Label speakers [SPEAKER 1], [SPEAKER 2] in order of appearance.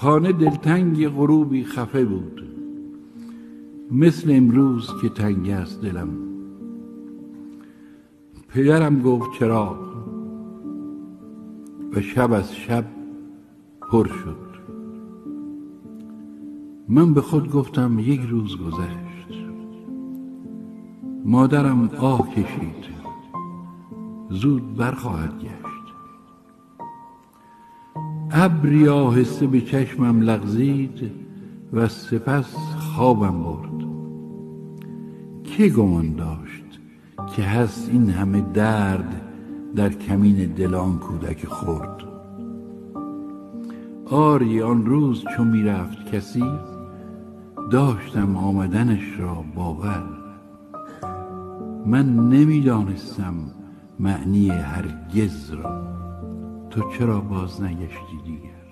[SPEAKER 1] خانه دلتنگ غروبی خفه بود، مثل امروز که تنگ است دلم. پدرم گفت چراغ و شب از شب پر شد. من به خود گفتم یک روز گذشت. مادرم آه کشید، زود برخواهد گشت. ابری آهسته به چشمم لغزید و سپس خوابم برد. که گمان داشت که هست این همه درد در کمین دل آن کودک خرد؟ آری آن روز چون می رفت کسی، داشتم آمدنش را باور. من نمی دانستم معنی هرگز را، تو چرا باز نگشتی دیگر؟